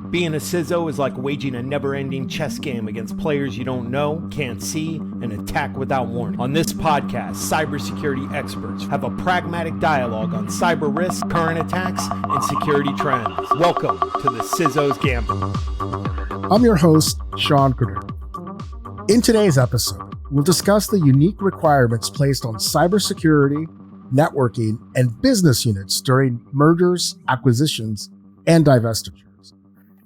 Being a CISO is like waging a never-ending chess game against players you don't know, can't see, and attack without warning. On this podcast, cybersecurity experts have a pragmatic dialogue on cyber risks, current attacks, and security trends. Welcome to the CISO's Gambit. I'm your host, Sean Cordero. In today's episode, we'll discuss the unique requirements placed on cybersecurity, networking, and business units during mergers, acquisitions, and divestitures.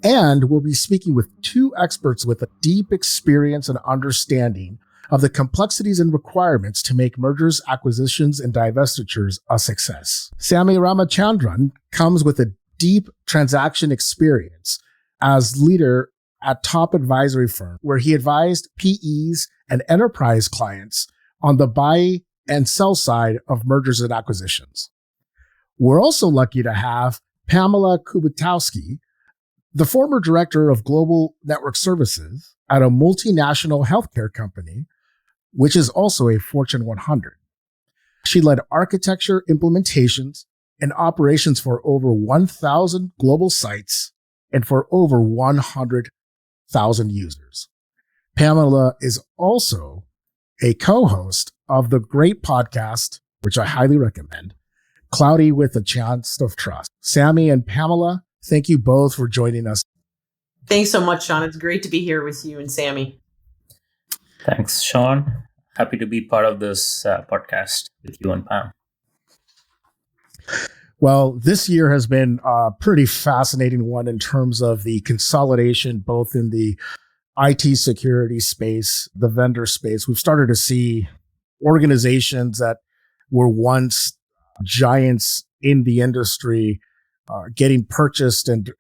And we'll be speaking with two experts with a deep experience and understanding of the complexities and requirements to make mergers, acquisitions, and divestitures a success. Sami Ramachandran comes with a deep transaction experience as leader at top advisory firm, where he advised PEs and enterprise clients on the buy and sell side of mergers and acquisitions. We're also lucky to have Pamela Kubitowski, the former director of global network services at a multinational healthcare company, which is also a Fortune 100. She led architecture implementations and operations for over 1,000 global sites and for over 100,000 users. Pamela is also a co-host of the great podcast, which I highly recommend, Cloudy with a Chance of Trust. Sami and Pamela, thank you both for joining us. Thanks so much, Sean. It's great to be here with you and Sami. Thanks, Sean. Happy to be part of this podcast with you and Pam. Well, this year has been a pretty fascinating one in terms of the consolidation, both in the IT security space, the vendor space. We've started to see organizations that were once giants in the industry getting purchased and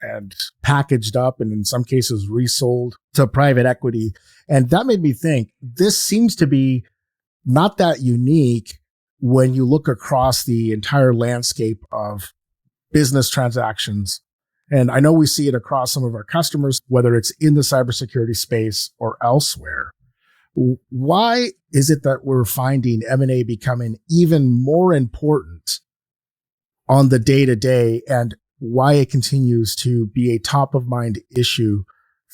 packaged up and in some cases resold to private equity. And that made me think this seems to be not that unique when you look across the entire landscape of business transactions. And I know we see it across some of our customers, whether it's in the cybersecurity space or elsewhere. Why is it that we're finding M&A becoming even more important on the day-to-day, and why it continues to be a top-of-mind issue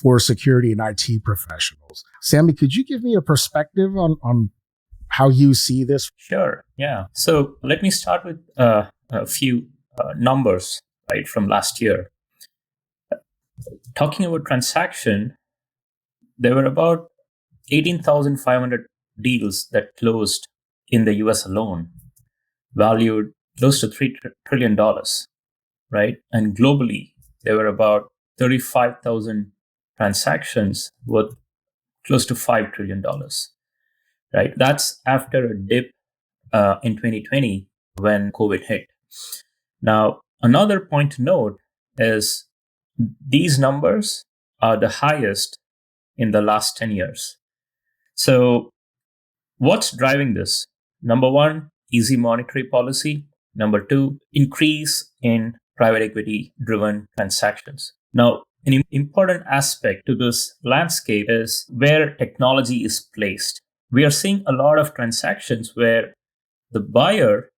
for security and IT professionals? Sami, could you give me a perspective on how you see this? Sure, yeah. So let me start with a few numbers, right, from last year. Talking about transaction, there were about 18,500 deals that closed in the US alone, valued close to $3 trillion, right? And globally, there were about 35,000 transactions worth close to $5 trillion, right? That's after a dip in 2020 when COVID hit. Now, another point to note is these numbers are the highest in the last 10 years. So what's driving this? Number one, easy monetary policy. Number two, increase in private equity driven transactions. Now, an important aspect to this landscape is where technology is placed. We are seeing a lot of transactions where the buyer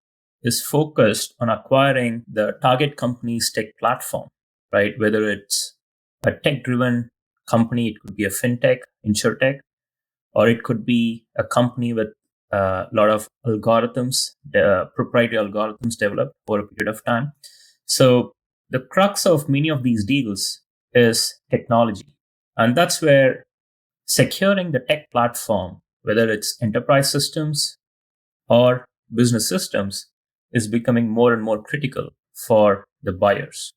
is focused on acquiring the target company's tech platform, right? Whether it's a tech driven company, it could be a fintech, insurtech, or it could be a company with a lot of algorithms, proprietary algorithms developed over a period of time. So the crux of many of these deals is technology. And that's where securing the tech platform, whether it's enterprise systems or business systems, is becoming more and more critical for the buyers.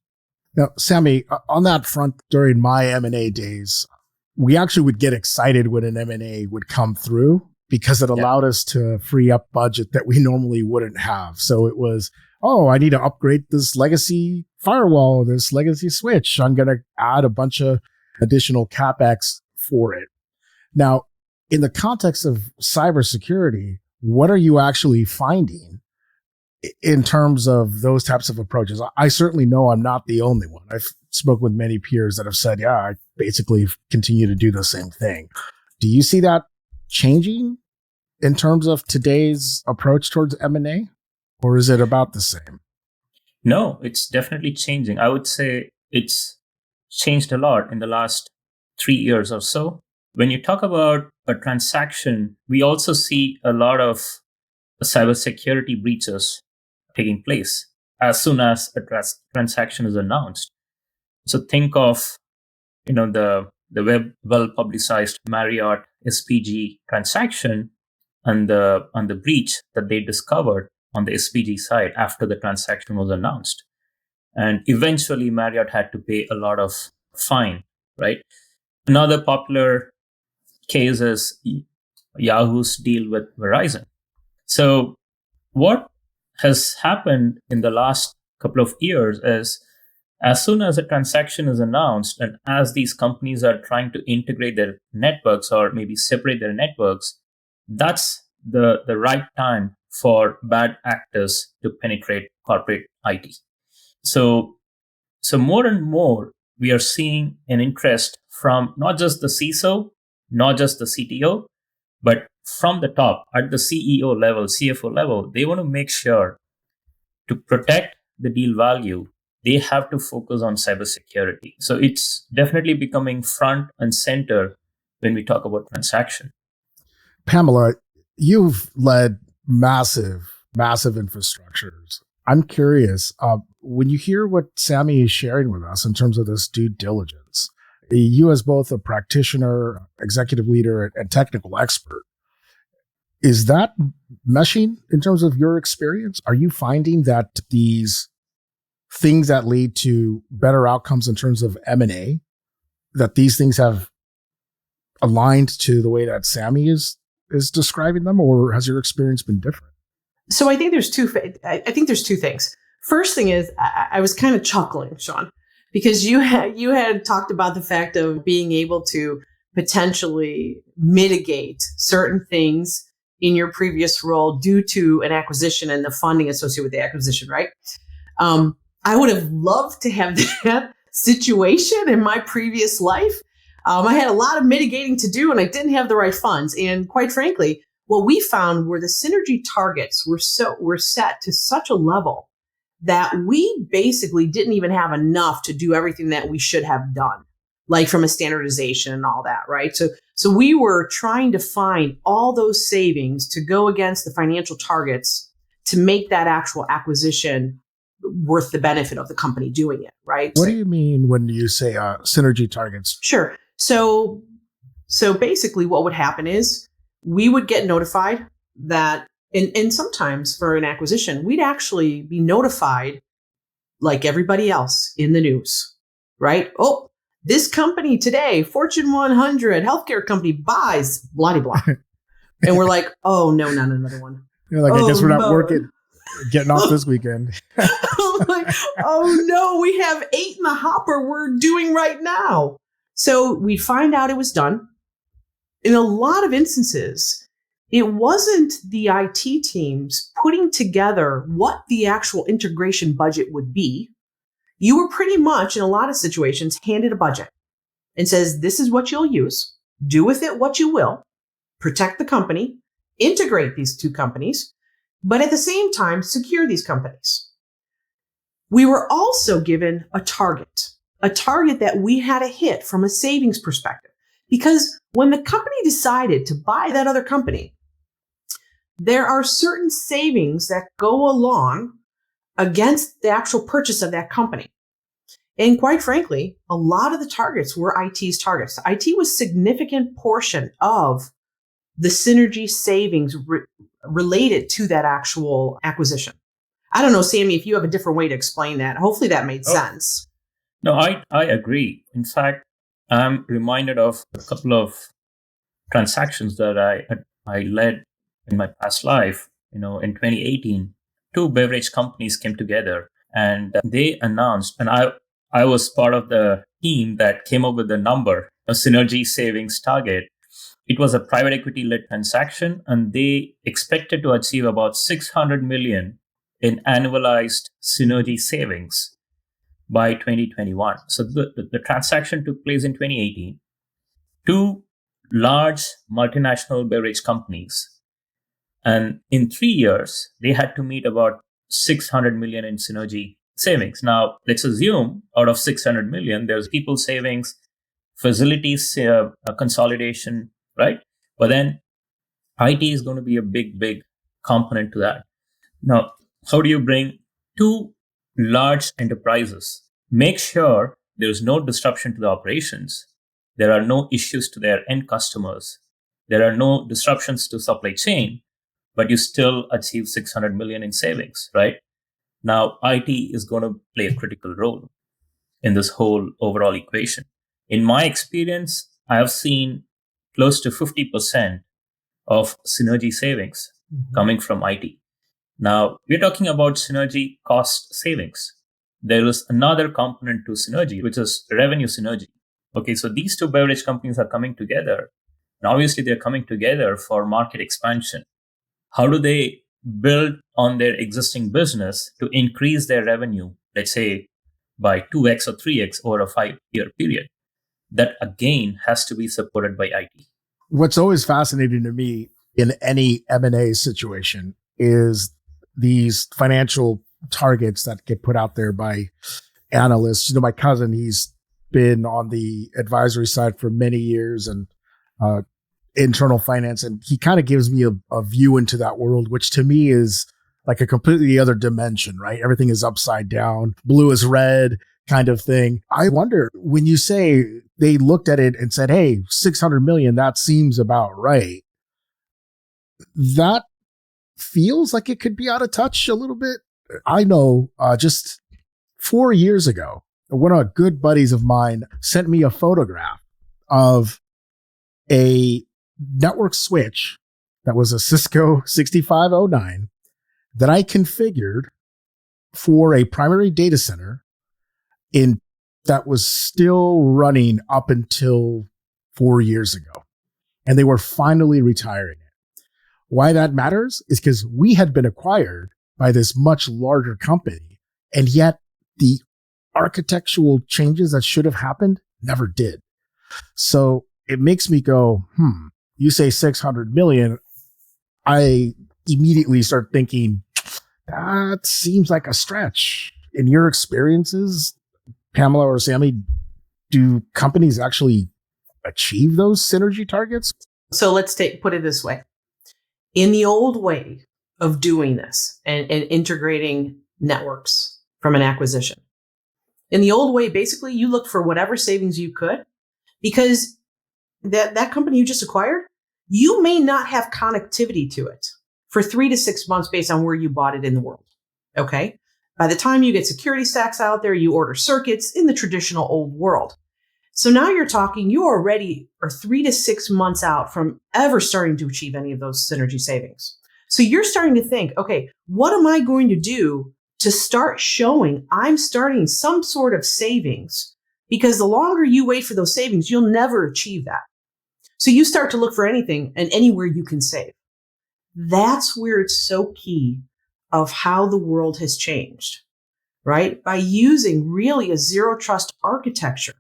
Now, Sami, on that front, during my M&A days, we actually would get excited when an M&A would come through, because it allowed us to free up budget that we normally wouldn't have. So it was, oh, I need to upgrade this legacy firewall, this legacy switch. I'm going to add a bunch of additional CapEx for it. Now, in the context of cybersecurity, what are you actually finding in terms of those types of approaches? I certainly know I'm not the only one. I've spoken with many peers that have said, yeah, I basically continue to do the same thing. Do you see that changing in terms of today's approach towards M&A, or is it about the same? No, it's definitely changing. I would say it's changed a lot in the last 3 years or so. When you talk about a transaction, we also see a lot of cybersecurity breaches taking place as soon as a transaction is announced. So think of, the well publicized Marriott SPG transaction and the breach that they discovered on the SPG side after the transaction was announced. And eventually Marriott had to pay a lot of fine, right? Another popular case is Yahoo's deal with Verizon. So what has happened in the last couple of years is, as soon as a transaction is announced and as these companies are trying to integrate their networks or maybe separate their networks, that's the right time for bad actors to penetrate corporate IT. So more and more, we are seeing an interest from not just the CISO, not just the CTO, but from the top at the CEO level, CFO level. They want to make sure to protect the deal value, they have to focus on cybersecurity. So it's definitely becoming front and center when we talk about transaction. Pamela, you've led massive infrastructures. I'm curious, when you hear what Sammy is sharing with us in terms of this due diligence, you as both a practitioner, executive leader, and technical expert, is that meshing in terms of your experience? Are you finding that these things that lead to better outcomes in terms of M&A, that these things have aligned to the way that Sammy is describing them, or has your experience been different? So I think there's two things. First thing is, I was kind of chuckling, Sean, because you had talked about the fact of being able to potentially mitigate certain things in your previous role due to an acquisition and the funding associated with the acquisition, right? I would have loved to have that situation in my previous life. I had a lot of mitigating to do and I didn't have the right funds. And quite frankly, what we found were the synergy targets were set to such a level that we basically didn't even have enough to do everything that we should have done, like from a standardization and all that, right? So we were trying to find all those savings to go against the financial targets to make that actual acquisition worth the benefit of the company doing it, right? What do you mean when you say synergy targets? Sure. So basically what would happen is we would get notified that, and sometimes for an acquisition, we'd actually be notified like everybody else in the news, right? Oh, this company today, Fortune 100 healthcare company buys blah, blah, blah. And we're like, oh, no, not another one. You're like, I guess we're not working, getting off this weekend. I'm like, oh no, we have 8 in the hopper we're doing right now. So we find out it was done. In a lot of instances, it wasn't the IT teams putting together what the actual integration budget would be. You were pretty much, in a lot of situations, handed a budget and says, this is what you'll use. Do with it what you will. Protect the company. Integrate these two companies. But at the same time, secure these companies. We were also given a target that we had to hit from a savings perspective. Because when the company decided to buy that other company, there are certain savings that go along against the actual purchase of that company. And quite frankly, a lot of the targets were IT's targets. IT was a significant portion of the synergy savings related to that actual acquisition. I don't know, Sammy, if you have a different way to explain that. Hopefully that made sense. No, I agree. In fact, I'm reminded of a couple of transactions that I led in my past life. In 2018, 2 beverage companies came together and they announced, and I was part of the team that came up with the number, a synergy savings target. It was a private equity led transaction and they expected to achieve about $600 million in annualized synergy savings by 2021. So the transaction took place in 2018. 2 large multinational beverage companies. And in 3 years, they had to meet about $600 million in synergy savings. Now, let's assume out of 600 million, there's people savings, facilities consolidation, right? But then IT is going to be a big component to that. Now, how do you bring two large enterprises? Make sure there's no disruption to the operations. There are no issues to their end customers. There are no disruptions to supply chain, but you still achieve 600 million in savings, right? Now, IT is going to play a critical role in this whole overall equation. In my experience, I have seen close to 50% of synergy savings coming from IT. Now, we're talking about synergy cost savings. There is another component to synergy, which is revenue synergy. Okay, so these two beverage companies are coming together. And obviously, they're coming together for market expansion. How do they build on their existing business to increase their revenue, let's say, by 2x or 3x over a 5-year period? That, again, has to be supported by IT. What's always fascinating to me in any M&A situation is these financial targets that get put out there by analysts. You know, my cousin, he's been on the advisory side for many years and internal finance, and he kind of gives me a view into that world, which to me is like a completely other dimension, right? Everything is upside down, blue is red kind of thing. I wonder, when you say they looked at it and said, hey, 600 million, that seems about right. That feels like it could be out of touch a little bit. I know just 4 years ago, one of the good buddies of mine sent me a photograph of a network switch that was a Cisco 6509 that I configured for a primary data center that was still running up until 4 years ago. And they were finally retiring it. Why that matters is because we had been acquired by this much larger company, and yet the architectural changes that should have happened never did. So it makes me go, you say 600 million. I immediately start thinking, that seems like a stretch. In your experiences, Pamela or Sammy, do companies actually achieve those synergy targets? So let's put it this way. In the old way of doing this and integrating networks from an acquisition, in the old way, basically, you looked for whatever savings you could, because that company you just acquired, you may not have connectivity to it for 3 to 6 months based on where you bought it in the world. Okay. By the time you get security stacks out there, you order circuits in the traditional old world. So now you're talking, you already are 3 to 6 months out from ever starting to achieve any of those synergy savings. So you're starting to think, okay, what am I going to do to start showing I'm starting some sort of savings? Because the longer you wait for those savings, you'll never achieve that. So you start to look for anything and anywhere you can save. That's where it's so key of how the world has changed, right? By using really a zero trust architecture,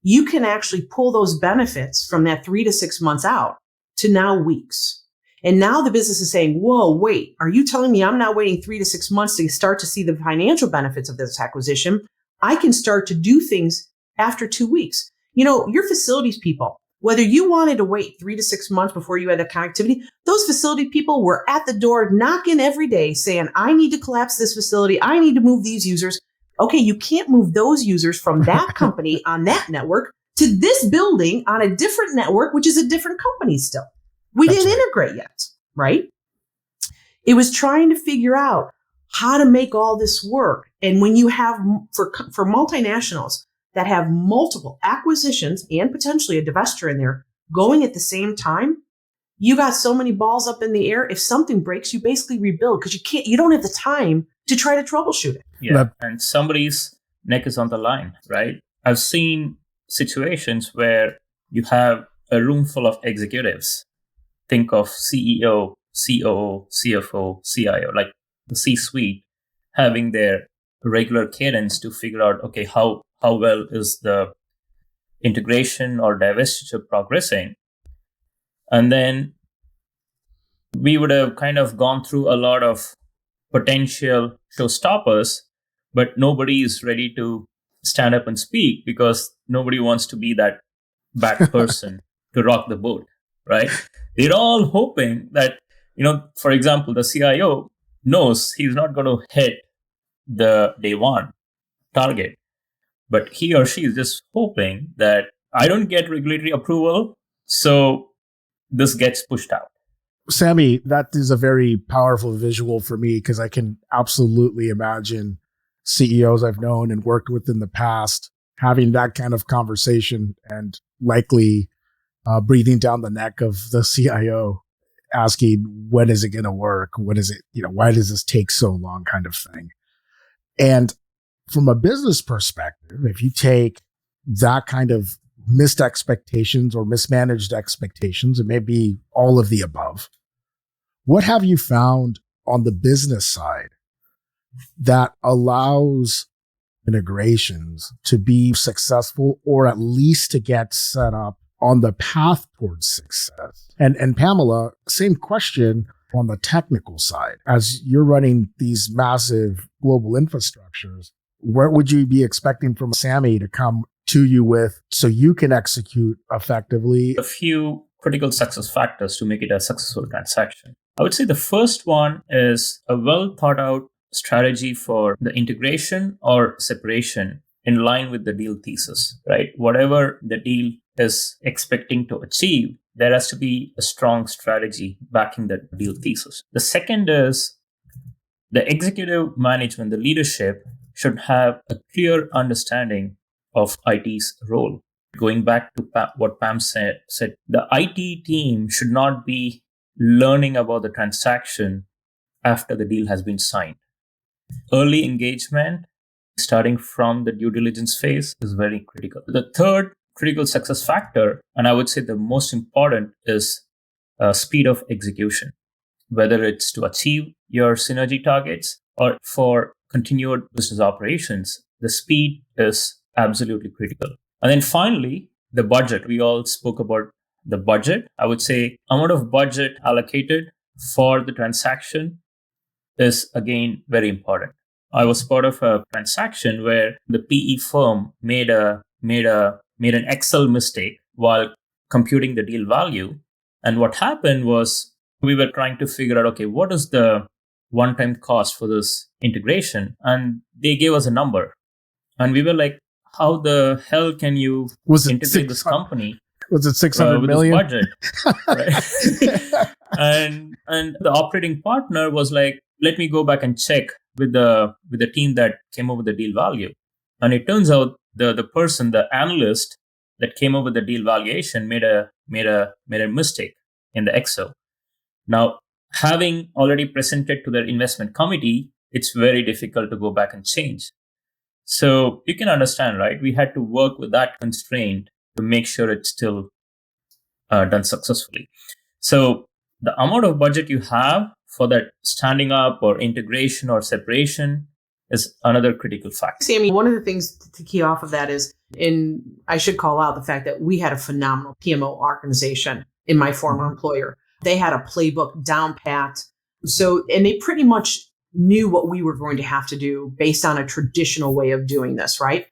you can actually pull those benefits from that 3 to 6 months out to now weeks. And now the business is saying, whoa, wait, are you telling me I'm not waiting 3 to 6 months to start to see the financial benefits of this acquisition? I can start to do things after 2 weeks. You know, your facilities people, whether you wanted to wait 3 to 6 months before you had the connectivity, those facility people were at the door knocking every day saying, I need to collapse this facility. I need to move these users. Okay, you can't move those users from that company on that network to this building on a different network, which is a different company still. We didn't integrate yet, right? It was trying to figure out how to make all this work. And when you have, for multinationals that have multiple acquisitions and potentially a divestiture in there going at the same time, you got so many balls up in the air. If something breaks, you basically rebuild because you don't have the time to try to troubleshoot it. Yeah, and somebody's neck is on the line, right? I've seen situations where you have a room full of executives. Think of CEO, COO, CFO, CIO, like the C-suite, having their regular cadence to figure out, okay, how well is the integration or divestiture progressing? And then we would have kind of gone through a lot of potential showstoppers but nobody is ready to stand up and speak because nobody wants to be that back person to rock the boat, right? They're all hoping that, for example, the CIO knows he's not going to hit the day one target, but he or she is just hoping that I don't get regulatory approval, so this gets pushed out. Sammy, that is a very powerful visual for me because I can absolutely imagine CEOs I've known and worked with in the past having that kind of conversation and likely breathing down the neck of the CIO, asking, when is it going to work? When is it, why does this take so long kind of thing? And from a business perspective, if you take that kind of missed expectations or mismanaged expectations, it may be all of the above. What have you found on the business side that allows integrations to be successful or at least to get set up on the path towards success? And Pamela, same question on the technical side. As you're running these massive global infrastructures, what would you be expecting from Sammy to come to you with so you can execute effectively? A few critical success factors to make it a successful transaction. I would say the first one is a well thought out strategy for the integration or separation in line with the deal thesis, right? Whatever the deal is expecting to achieve, there has to be a strong strategy backing the deal thesis. The second is the executive management, the leadership should have a clear understanding of IT's role. Going back to what Pam said, the IT team should not be learning about the transaction after the deal has been signed. Early engagement, starting from the due diligence phase, is very critical. The third critical success factor, and I would say the most important, is speed of execution, whether it's to achieve your synergy targets or for continued business operations. The speed is absolutely critical. And then finally, the budget. We all spoke about the budget. I would say amount of budget allocated for the transaction is again very important. I was part of a transaction where the PE firm made an Excel mistake while computing the deal value. And what happened was we were trying to figure out, okay, what is the one-time cost for this integration? And they gave us a number. And we were like, how the hell can you integrate this company? Was it 600 million? With this budget? Right? and the operating partner was like, let me go back and check with the team that came up with the deal value. And it turns out the person, the analyst that came up with the deal valuation made a mistake in the Excel. Now, having already presented to their investment committee, it's very difficult to go back and change. So you can understand, right? We had to work with that constraint to make sure it's still done successfully. So the amount of budget you have for that standing up or integration or separation is another critical factor. Sammy, one of the things to key off of that is, and I should call out the fact that we had a phenomenal PMO organization in my former employer. They had a playbook down pat. So, and they pretty much knew what we were going to have to do based on a traditional way of doing this, right?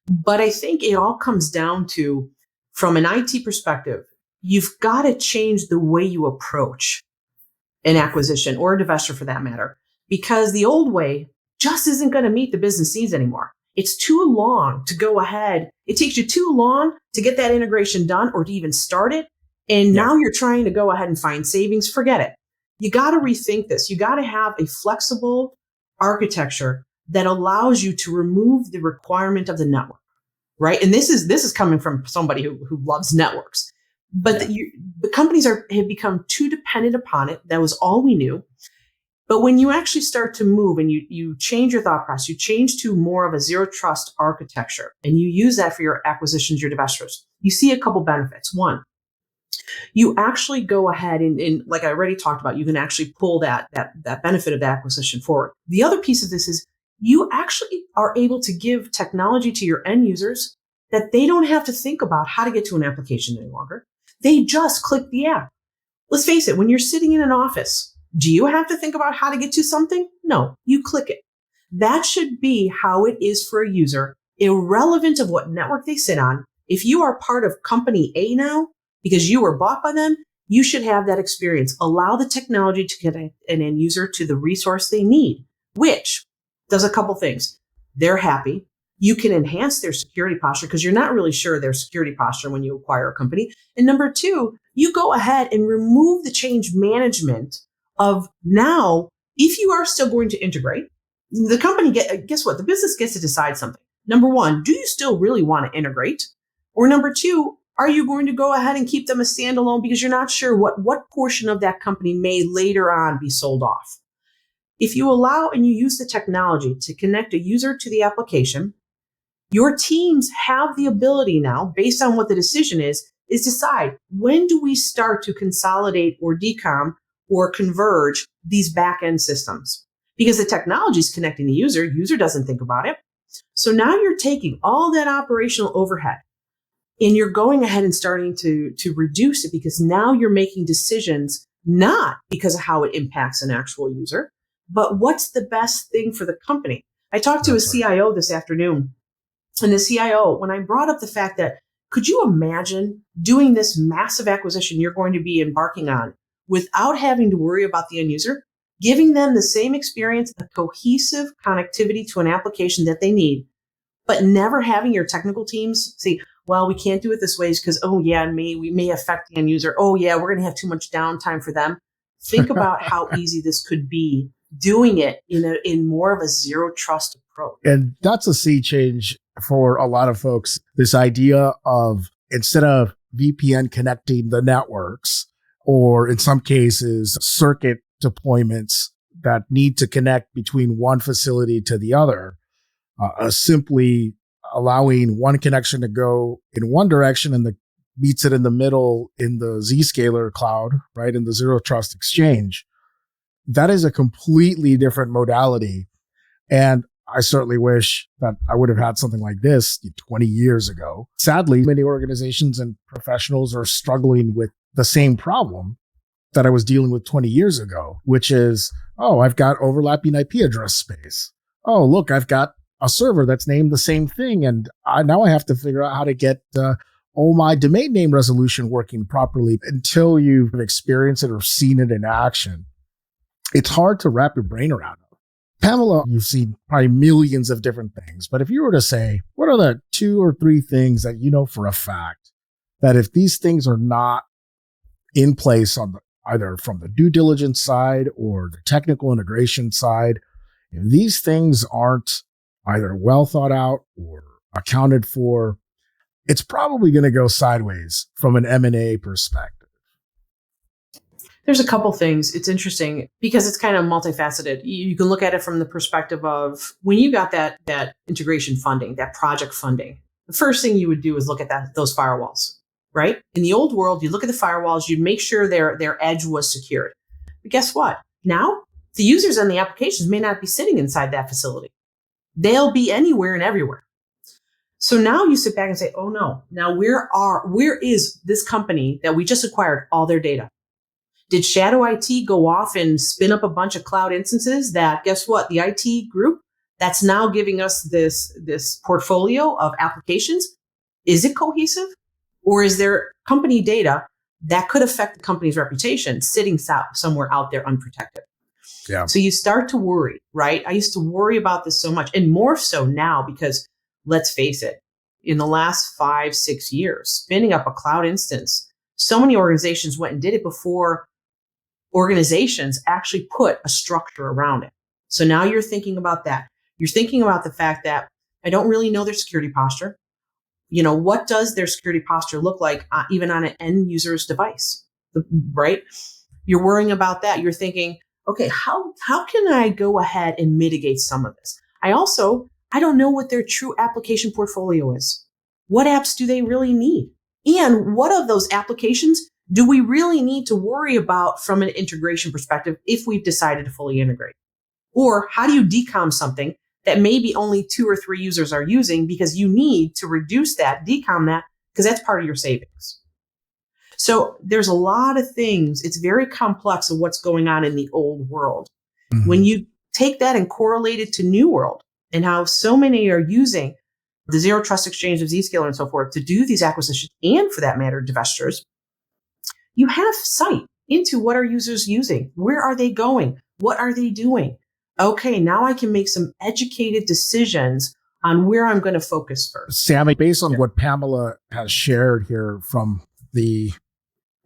But I think it all comes down to, from an IT perspective, you've got to change the way you approach an acquisition or a divestiture for that matter, because the old way just isn't going to meet the business needs anymore. It's too long to go ahead. It takes you too long to get that integration done or to even start it. And now you're trying to go ahead and find savings. Forget it. You got to rethink this. You got to have a flexible architecture that allows you to remove the requirement of the network, right? And this is coming from somebody who loves networks. But the companies have become too dependent upon it. That was all we knew. But when you actually start to move and you change your thought process, you change to more of a zero trust architecture, and you use that for your acquisitions, your divestitures, you see a couple benefits. One, you actually go ahead and like I already talked about, you can actually pull that benefit of the acquisition forward. The other piece of this is you actually are able to give technology to your end users that they don't have to think about how to get to an application any longer. They just click the app. Let's face it, when you're sitting in an office, do you have to think about how to get to something? No, you click it. That should be how it is for a user, irrelevant of what network they sit on. If you are part of company A now, because you were bought by them, you should have that experience. Allow the technology to connect an end user to the resource they need, which does a couple things. They're happy. You can enhance their security posture because you're not really sure their security posture when you acquire a company. And number two, you go ahead and remove the change management of now, if you are still going to integrate, the company, guess what? The business gets to decide something. Number one, do you still really want to integrate? Or number two, are you going to go ahead and keep them a standalone because you're not sure what portion of that company may later on be sold off? If you allow and you use the technology to connect a user to the application, your teams have the ability now, based on what the decision is decide when do we start to consolidate or decom or converge these back-end systems? Because the technology is connecting the user doesn't think about it. So now you're taking all that operational overhead and you're going ahead and starting to reduce it because now you're making decisions not because of how it impacts an actual user, but what's the best thing for the company. I talked to a CIO this afternoon, and the CIO, when I brought up the fact that, could you imagine doing this massive acquisition you're going to be embarking on without having to worry about the end user, giving them the same experience, a cohesive connectivity to an application that they need, but never having your technical teams say, well, we can't do it this way because, we may affect the end user. Oh, yeah, we're going to have too much downtime for them. Think about how easy this could be doing it in more of a zero trust approach. And that's a sea change for a lot of folks. This idea of instead of VPN connecting the networks, or in some cases, circuit deployments that need to connect between one facility to the other, simply allowing one connection to go in one direction and meets it in the middle in the Zscaler cloud, right? In the zero trust exchange. That is a completely different modality. And I certainly wish that I would have had something like this 20 years ago. Sadly, many organizations and professionals are struggling with the same problem that I was dealing with 20 years ago, which is, I've got overlapping IP address space. Oh, look, I've got a server that's named the same thing. And now I have to figure out how to get my domain name resolution working properly. Until you've experienced it or seen it in action, it's hard to wrap your brain around it. Pamela, you've seen probably millions of different things, but if you were to say, what are the 2 or 3 things that you know for a fact that if these things are not in place on either from the due diligence side or the technical integration side, if these things aren't either well thought out or accounted for, it's probably going to go sideways from an M&A perspective? There's a couple things. It's interesting because it's kind of multifaceted. You can look at it from the perspective of when you got that integration funding, that project funding, the first thing you would do is look at those firewalls, right? In the old world, you look at the firewalls, you'd make sure their edge was secured. But guess what? Now, the users and the applications may not be sitting inside that facility. They'll be anywhere and everywhere. So now you sit back and say, oh no, now where is this company that we just acquired all their data? Did Shadow IT go off and spin up a bunch of cloud instances that, guess what? The IT group that's now giving us this portfolio of applications, is it cohesive? Or is there company data that could affect the company's reputation sitting somewhere out there unprotected? Yeah. So you start to worry, right? I used to worry about this so much, and more so now because let's face it, in the last 5-6 years, spinning up a cloud instance, so many organizations went and did it before organizations actually put a structure around it. So now you're thinking about that. You're thinking about the fact that I don't really know their security posture. What does their security posture look like even on an end user's device, right? You're worrying about that. You're thinking, okay, how can I go ahead and mitigate some of this? I don't know what their true application portfolio is. What apps do they really need? And what of those applications do we really need to worry about from an integration perspective if we've decided to fully integrate? Or how do you decom something that maybe only 2 or 3 users are using because you need to reduce that, decom that, because that's part of your savings. So there's a lot of things. It's very complex of what's going on in the old world. Mm-hmm. When you take that and correlate it to New World and how so many are using the Zero Trust Exchange of Zscaler and so forth to do these acquisitions, and for that matter, divestitures, you have sight into what are users using? Where are they going? What are they doing? Okay, now I can make some educated decisions on where I'm going to focus first. Sammy, based on what Pamela has shared here from the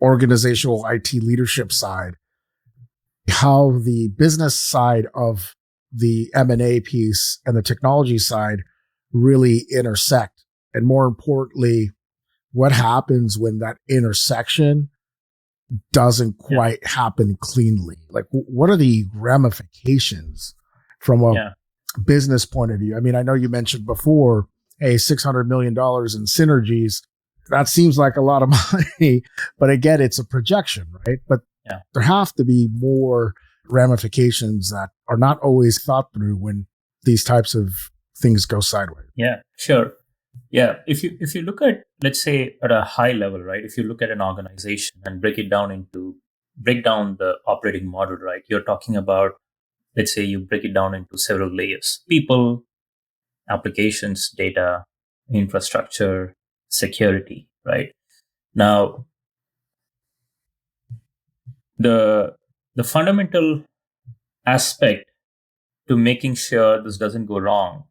organizational IT leadership side, how the business side of the M&A piece and the technology side really intersect. And more importantly, what happens when that intersection doesn't quite happen cleanly? Like, what are the ramifications from a business point of view? I mean, I know you mentioned before, hey, $600 million in synergies. That seems like a lot of money, but again, it's a projection, right? But there have to be more ramifications that are not always thought through when these types of things go sideways. Yeah, sure. Yeah, if you look at, let's say, at a high level, right? If you look at an organization and break down the operating model, right? You're talking about, let's say, you break it down into several layers: people, applications, data, infrastructure, security, right? Now, the fundamental aspect to making sure this doesn't go wrong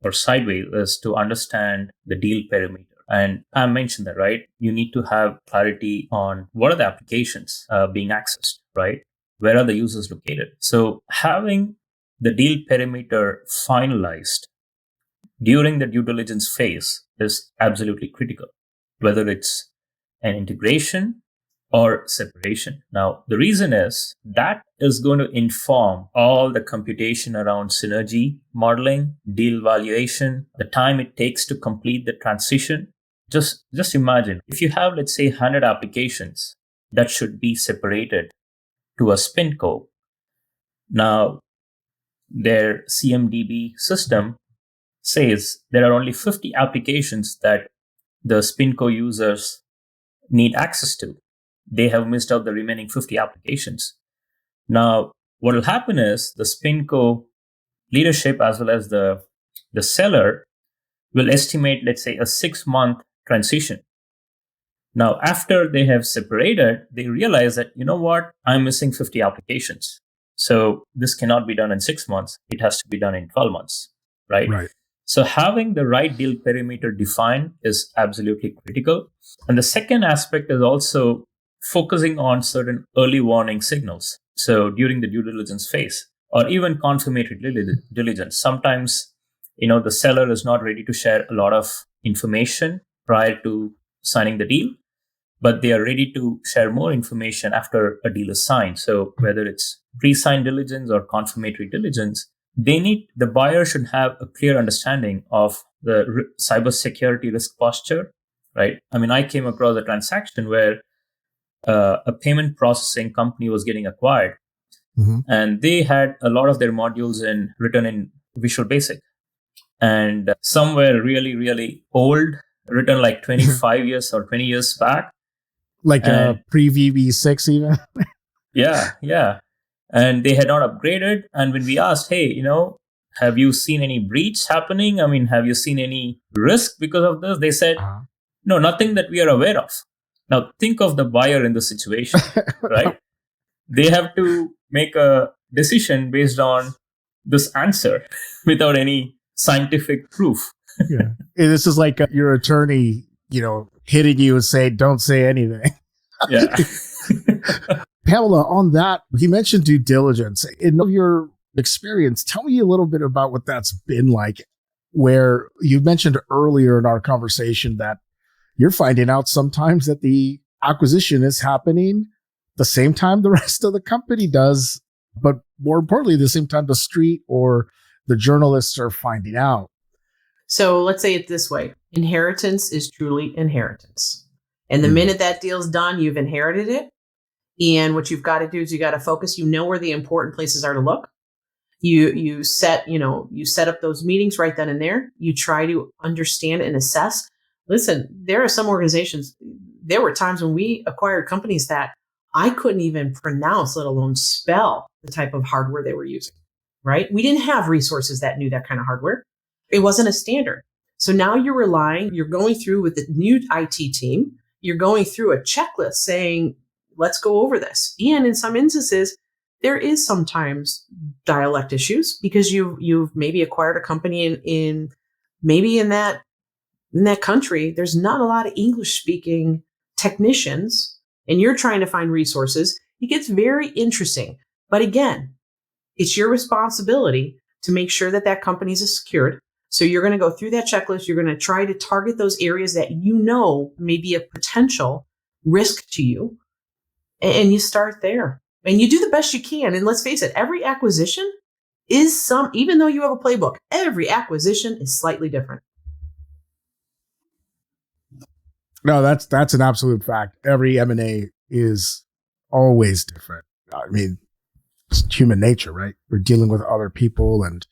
or sideways is to understand the deal perimeter. And I mentioned that, right? You need to have clarity on what are the applications being accessed, right? Where are the users located? So having the deal perimeter finalized during the due diligence phase is absolutely critical, whether it's an integration or separation. Now, the reason is that is going to inform all the computation around synergy modeling, deal valuation, the time it takes to complete the transition. Just imagine if you have, let's say, 100 applications that should be separated to a SpinCo. Now, their CMDB system says there are only 50 applications that the SpinCo users need access to. They have missed out the remaining 50 applications. Now, what will happen is the SpinCo leadership as well as the seller will estimate, let's say, a 6-month transition. Now, after they have separated, they realize that, you know what, I'm missing 50 applications. So this cannot be done in 6 months. It has to be done in 12 months, right? Right. So having the right deal perimeter defined is absolutely critical. And the second aspect is also focusing on certain early warning signals. So during the due diligence phase or even confirmatory diligence, sometimes, the seller is not ready to share a lot of information prior to signing the deal, but they are ready to share more information after a deal is signed. So whether it's pre-signed diligence or confirmatory diligence, the buyer should have a clear understanding of the cybersecurity risk posture, right? I mean, I came across a transaction where a payment processing company was getting acquired, and they had a lot of their modules written in Visual Basic, and some were really, really old, written like 25 years or 20 years back. Like pre-VB6 even? Yeah. And they had not upgraded. And when we asked, hey, have you seen any breach happening? I mean, have you seen any risk because of this? They said, no, nothing that we are aware of. Now, think of the buyer in the situation, right? They have to make a decision based on this answer without any scientific proof. Yeah. This is like your attorney, hitting you and saying, don't say anything. Yeah. Pamela, on that, he mentioned due diligence. In your experience, tell me a little bit about what that's been like, where you mentioned earlier in our conversation that you're finding out sometimes that the acquisition is happening the same time the rest of the company does, but more importantly, the same time the street or the journalists are finding out. So let's say it this way. Inheritance is truly inheritance. And the minute that deal's done, you've inherited it. And what you've got to do is you got to focus. You know where the important places are to look. You set up those meetings right then and there. You try to understand and assess. Listen, there are some organizations, there were times when we acquired companies that I couldn't even pronounce, let alone spell the type of hardware they were using. right? We didn't have resources that knew that kind of hardware. It wasn't a standard. So now you're going through with the new IT team, you're going through a checklist saying, let's go over this. And in some instances, there is sometimes dialect issues because you've maybe acquired a company in that country. There's not a lot of English speaking technicians and you're trying to find resources. It gets very interesting. But again, it's your responsibility to make sure that company is secured. So you're going to go through that checklist. You're going to try to target those areas that you know may be a potential risk to you. And you start there. And you do the best you can. And let's face it, every acquisition is even though you have a playbook, every acquisition is slightly different. No, that's an absolute fact. Every M&A is always different. I mean, it's human nature, right? We're dealing with other people and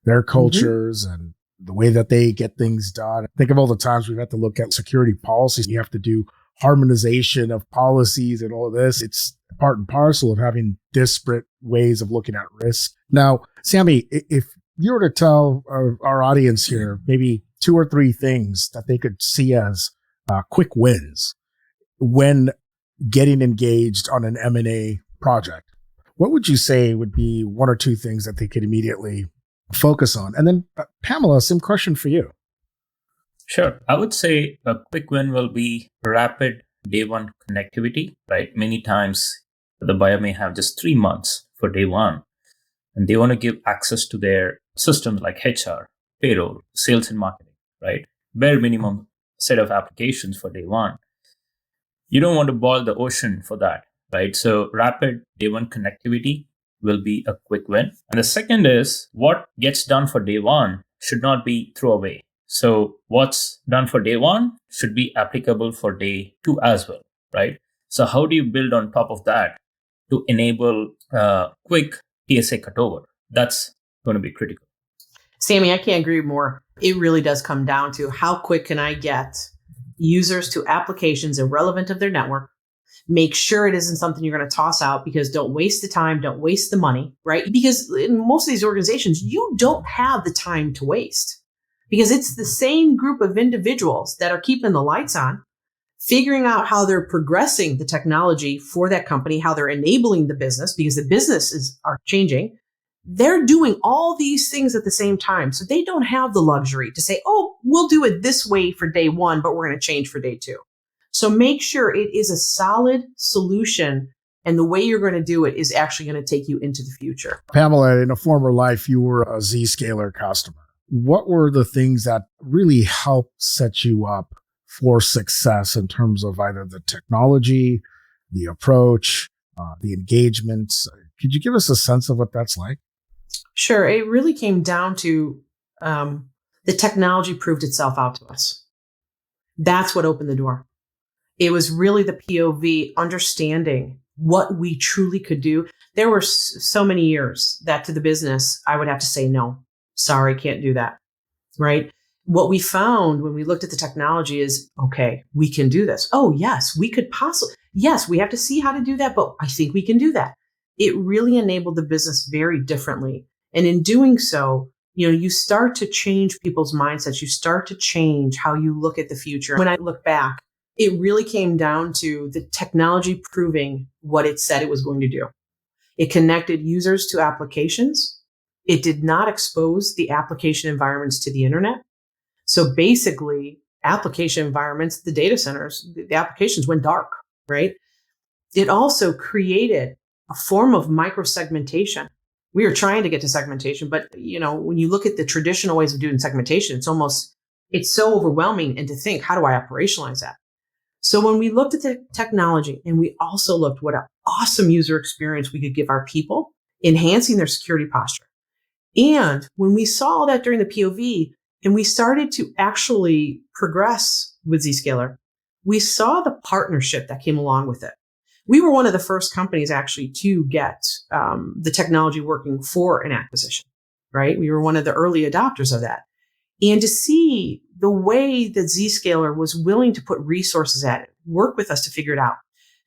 their cultures and the way that they get things done. Think of all the times we've had to look at security policies. You have to do harmonization of policies and all of this. It's part and parcel of having disparate ways of looking at risk. Now, Sammy, if you were to tell our audience here maybe 2 or 3 things that they could see as quick wins when getting engaged on an M&A project, what would you say would be 1 or 2 things that they could immediately focus on? And then Pamela, same question for you. Sure. I would say a quick win will be rapid day one connectivity, right? Many times the buyer may have just 3 months for day one, and they want to give access to their systems like HR, payroll, sales and marketing, right? Bare minimum set of applications for day one. You don't want to boil the ocean for that, right? So rapid day one connectivity will be a quick win. And the second is what gets done for day one should not be throwaway. So what's done for day one should be applicable for day 2 as well, right? So how do you build on top of that to enable quick TSA cutover? That's going to be critical. Sammy, I can't agree more. It really does come down to how quick can I get users to applications irrelevant of their network. Make sure it isn't something you're going to toss out because don't waste the time, don't waste the money, right? Because in most of these organizations, you don't have the time to waste because it's the same group of individuals that are keeping the lights on, figuring out how they're progressing the technology for that company, how they're enabling the business because the businesses are changing. They're doing all these things at the same time. So they don't have the luxury to say, oh, we'll do it this way for day one, but we're going to change for day 2. So make sure it is a solid solution. And the way you're going to do it is actually going to take you into the future. Pamela, in a former life, you were a Zscaler customer. What were the things that really helped set you up for success in terms of either the technology, the approach, the engagements? Could you give us a sense of what that's like? Sure. It really came down to the technology proved itself out to us. That's what opened the door. It was really the POV understanding what we truly could do. There were so many years that to the business, I would have to say, no, sorry, can't do that. Right. What we found when we looked at the technology is, okay, we can do this. Oh, yes, we could possibly. Yes, we have to see how to do that, but I think we can do that. It really enabled the business very differently. And in doing so, you start to change people's mindsets. You start to change how you look at the future. When I look back, it really came down to the technology proving what it said it was going to do. It connected users to applications. It did not expose the application environments to the internet. So basically, application environments, the data centers, the applications went dark, right? It also created a form of microsegmentation. We were trying to get to segmentation, but when you look at the traditional ways of doing segmentation, it's so overwhelming. And to think, how do I operationalize that? So when we looked at the technology and we also looked what an awesome user experience we could give our people, enhancing their security posture. And when we saw that during the POV and we started to actually progress with Zscaler, we saw the partnership that came along with it. We were one of the first companies actually to get the technology working for an acquisition, right? We were one of the early adopters of that. And to see the way that Zscaler was willing to put resources at it, work with us to figure it out.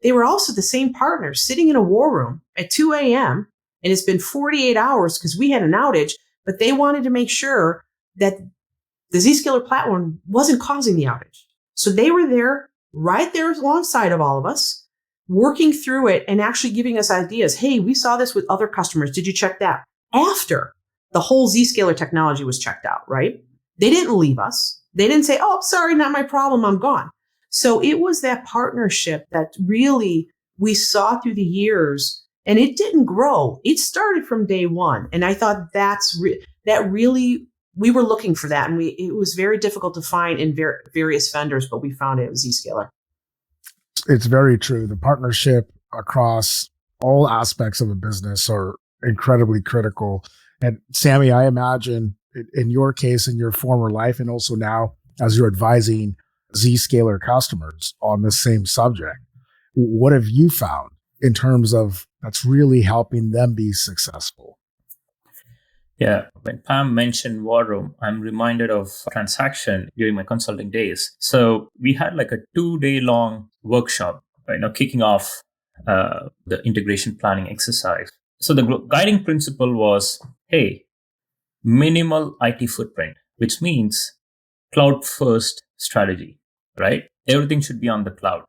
They were also the same partners sitting in a war room at 2 a.m. and it's been 48 hours because we had an outage, but they wanted to make sure that the Zscaler platform wasn't causing the outage. So they were there, right there alongside of all of us, working through it and actually giving us ideas. Hey, we saw this with other customers. Did you check that? After the whole Zscaler technology was checked out, right? They didn't leave us. They didn't say, oh, sorry, not my problem, I'm gone. So it was that partnership that really we saw through the years, and it didn't grow. It started from day one. And I thought that really, we were looking for that. And it was very difficult to find in various vendors, but we found it with Zscaler. It's very true. The partnership across all aspects of a business are incredibly critical. And Sammy, I imagine in your case, in your former life, and also now as you're advising Zscaler customers on the same subject, what have you found in terms of that's really helping them be successful? Yeah, when Pam mentioned War Room, I'm reminded of a transaction during my consulting days. So we had like a 2-day long workshop, kicking off the integration planning exercise. So the guiding principle was, hey, minimal IT footprint, which means cloud first strategy, right? Everything should be on the cloud.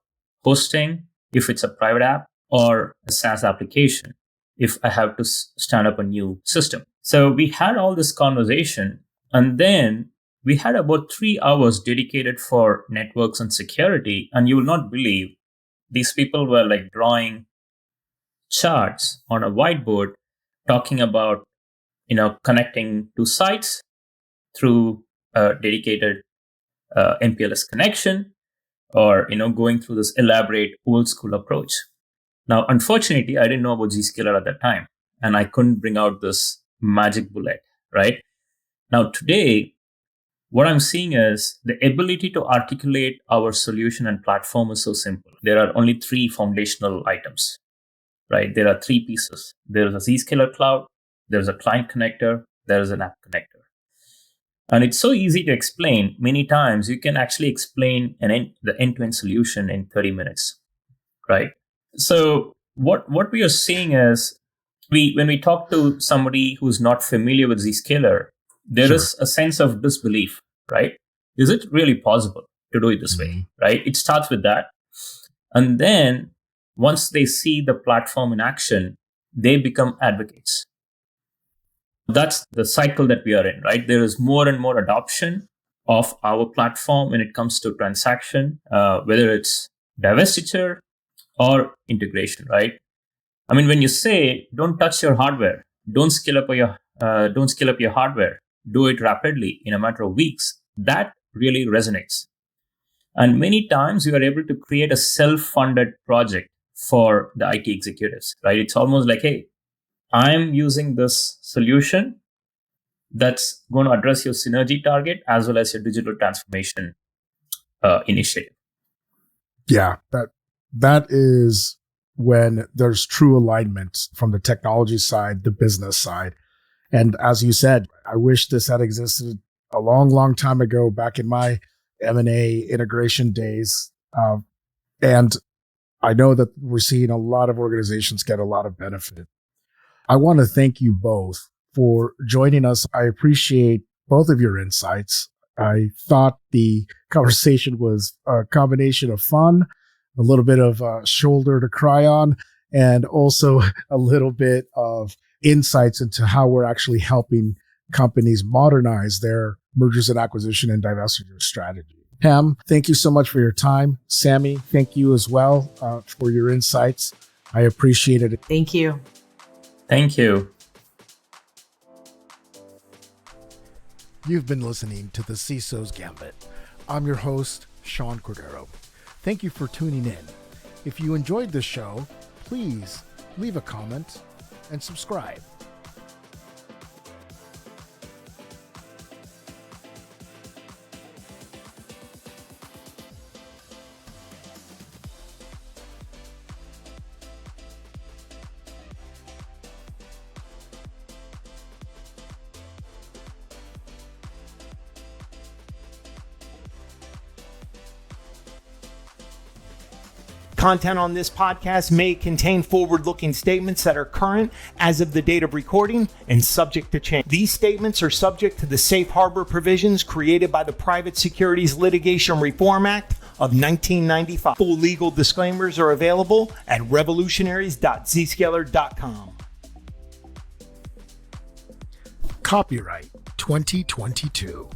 Hosting, if it's a private app, or a SaaS application, if I have to stand up a new system. So we had all this conversation, and then we had about 3 hours dedicated for networks and security. And you will not believe these people were like drawing charts on a whiteboard, talking about, connecting to sites through a dedicated MPLS connection, or, going through this elaborate old school approach. Now, unfortunately, I didn't know about Zscaler at that time, and I couldn't bring out this magic bullet, right? Now, today, what I'm seeing is the ability to articulate our solution and platform is so simple. There are only 3 foundational items, right? There are 3 pieces. There is a Zscaler cloud, there's a client connector, there is an app connector. And it's so easy to explain. Many times you can actually explain the end-to-end solution in 30 minutes, right? So what we are seeing is when we talk to somebody who's not familiar with Zscaler, there is a sense of disbelief, right? Is it really possible to do it this way, right? It starts with that. And then once they see the platform in action, they become advocates. That's the cycle that we are in, right? There is more and more adoption of our platform when it comes to transaction, whether it's divestiture or integration, right? I mean, when you say don't touch your hardware, don't scale up your hardware, do it rapidly in a matter of weeks, that really resonates. And many times you are able to create a self-funded project for the IT executives, right? It's almost like, hey, I'm using this solution that's going to address your synergy target as well as your digital transformation initiative. Yeah, that is when there's true alignment from the technology side, the business side. And as you said, I wish this had existed a long, long time ago, back in my M&A integration days. And I know that we're seeing a lot of organizations get a lot of benefit. I want to thank you both for joining us. I appreciate both of your insights. I thought the conversation was a combination of fun, a little bit of a shoulder to cry on, and also a little bit of insights into how we're actually helping companies modernize their mergers and acquisition and divestiture strategy. Pam, thank you so much for your time. Sammy, thank you as well for your insights. I appreciate it. Thank you. Thank you. You've been listening to the CISO's Gambit. I'm your host, Sean Cordero. Thank you for tuning in. If you enjoyed this show, please leave a comment and subscribe. Content on this podcast may contain forward-looking statements that are current as of the date of recording and subject to change. These statements are subject to the safe harbor provisions created by the Private Securities Litigation Reform Act of 1995. Full legal disclaimers are available at revolutionaries.zscaler.com. Copyright 2022.